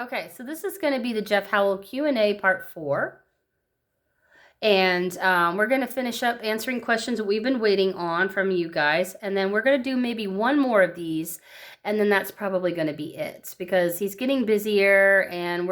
Okay, so this is going to be the Jeff Howell Q&A part 4. And we're going to finish up answering questions that we've been waiting on from you guys. And then we're going to do maybe one more of these. And then that's probably going to be it. Because he's getting busier and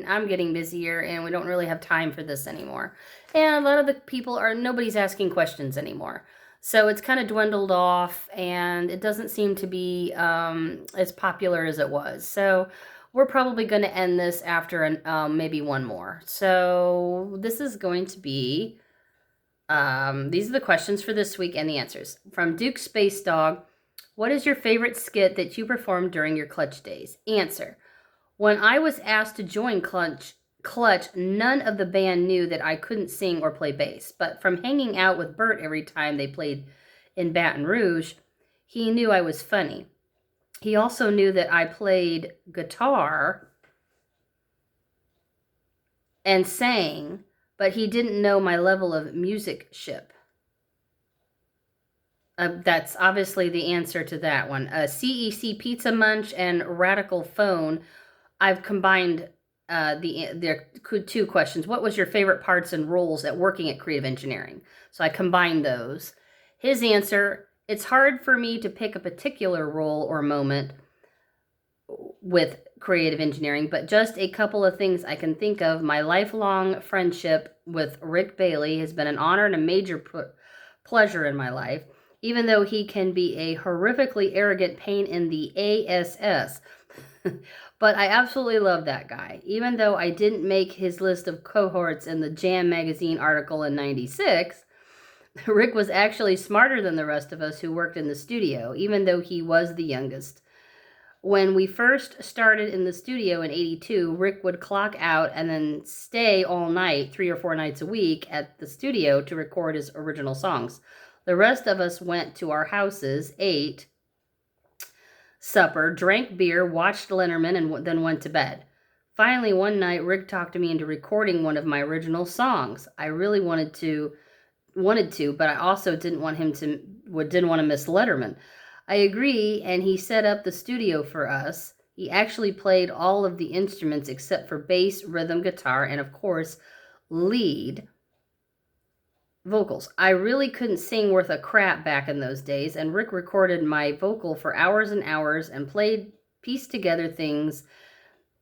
I'm getting busier. And we don't really have time for this anymore. And a lot of the people nobody's asking questions anymore. So it's kind of dwindled off. And it doesn't seem to be as popular as it was. So we're probably going to end this after maybe one more. So this is going to be, these are the questions for this week and the answers. From Duke Space Dog, what is your favorite skit that you performed during your Clutch days? Answer, when I was asked to join Clutch, none of the band knew that I couldn't sing or play bass. But from hanging out with Bert every time they played in Baton Rouge, he knew I was funny. He also knew that I played guitar and sang, but he didn't know my level of musicship. That's obviously the answer to that one. CEC Pizza Munch and Radical Phone. I've combined their two questions. What was your favorite parts and roles at working at Creative Engineering? So I combined those. His answer, it's hard for me to pick a particular role or moment with Creative Engineering, but just a couple of things I can think of. My lifelong friendship with Rick Bailey has been an honor and a major pleasure in my life, even though he can be a horrifically arrogant pain in the ass. But I absolutely love that guy. Even though I didn't make his list of cohorts in the Jam magazine article in 96, Rick was actually smarter than the rest of us who worked in the studio, even though he was the youngest. When we first started in the studio in 82, Rick would clock out and then stay all night, 3 or 4 nights a week at the studio to record his original songs. The rest of us went to our houses, ate supper, drank beer, watched Letterman, and then went to bed. Finally, one night, Rick talked me into recording one of my original songs. I really wanted to, but I also didn't want to miss Letterman. I agree, and he set up the studio for us. He actually played all of the instruments except for bass, rhythm, guitar, and of course, lead vocals. I really couldn't sing worth a crap back in those days, and Rick recorded my vocal for hours and hours and pieced together things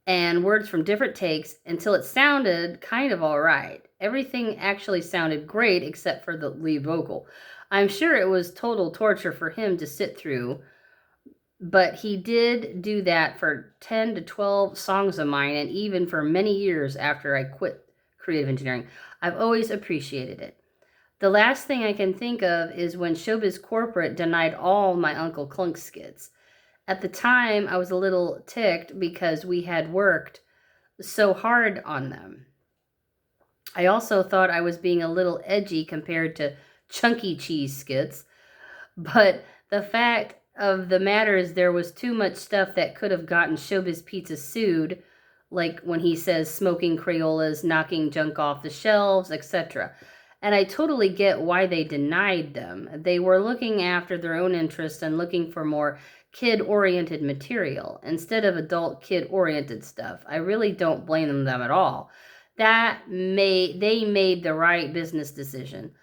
and words from different takes until it sounded kind of all right. Everything actually sounded great except for the lead vocal. I'm sure it was total torture for him to sit through, but he did do that for 10 to 12 songs of mine, and even for many years after I quit Creative Engineering. I've always appreciated it. The last thing I can think of is when Showbiz Corporate denied all my Uncle Clunk skits. At the time, I was a little ticked because we had worked so hard on them. I also thought I was being a little edgy compared to Chunky Cheese skits, but the fact of the matter is there was too much stuff that could have gotten Showbiz Pizza sued, like when he says smoking Crayolas, knocking junk off the shelves, etc. And I totally get why they denied them. They were looking after their own interests and looking for more kid-oriented material instead of adult kid-oriented stuff. I really don't blame them at all. They made the right business decision.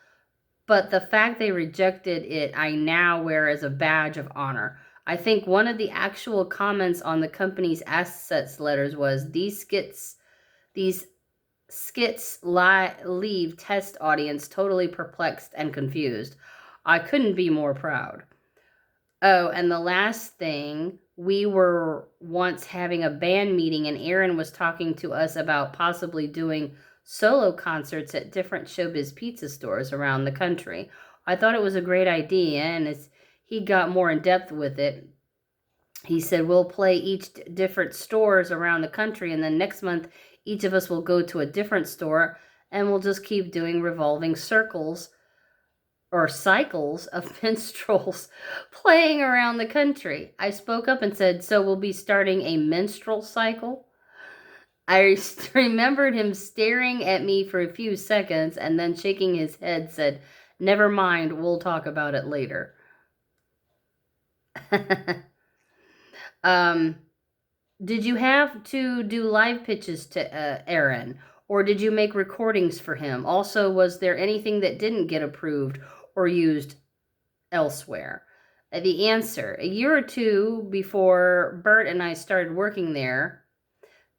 But the fact they rejected it, I now wear as a badge of honor. I think one of the actual comments on the company's assets letters was, these skits leave test audience totally perplexed and confused. I couldn't be more proud. Oh, and the last thing, we were once having a band meeting and Aaron was talking to us about possibly doing solo concerts at different Showbiz Pizza stores around the country. I thought it was a great idea, and as he got more in depth with it, he said, we'll play each different stores around the country, and then next month, each of us will go to a different store, and we'll just keep doing revolving circles or cycles of minstrels playing around the country. I spoke up and said, so we'll be starting a minstrel cycle? I remembered him staring at me for a few seconds and then shaking his head, said, never mind, we'll talk about it later. um, Did you have to do live pitches to Aaron, or did you make recordings for him? Also, was there anything that didn't get approved or used elsewhere? The answer: a year or two before Bert and I started working there,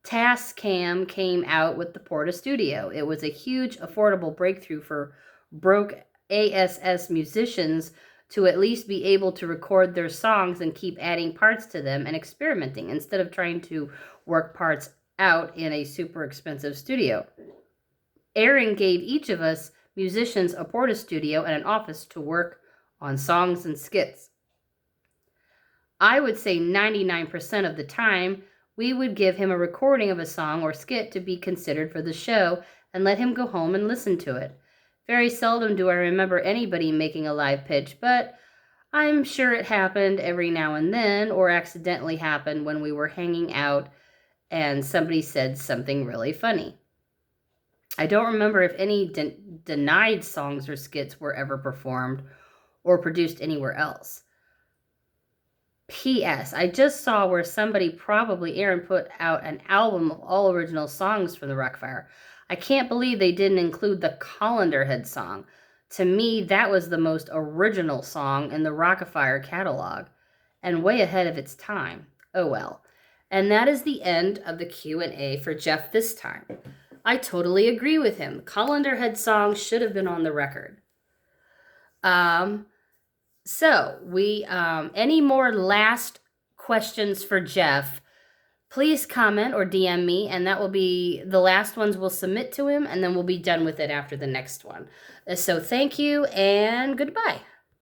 Tascam came out with the Porta Studio. It was a huge, affordable breakthrough for broke ASS musicians to at least be able to record their songs and keep adding parts to them and experimenting instead of trying to work parts out in a super expensive studio. Aaron gave each of us musicians a Porta Studio and an office to work on songs and skits. I would say 99% of the time, we would give him a recording of a song or skit to be considered for the show and let him go home and listen to it. Very seldom do I remember anybody making a live pitch, but I'm sure it happened every now and then, or accidentally happened when we were hanging out and somebody said something really funny. I don't remember if any denied songs or skits were ever performed or produced anywhere else. P.S. I just saw where somebody, probably Aaron, put out an album of all original songs from the Rockfire. I can't believe they didn't include the Colander Head song. To me, that was the most original song in the Rockfire catalog, and way ahead of its time. Oh well. And that is the end of the Q&A for Jeff this time. I totally agree with him. Colander Head song should have been on the record. So we, any more last questions for Jeff, please comment or DM me, and that will be the last ones we'll submit to him, and then we'll be done with it after the next one. So thank you, and goodbye.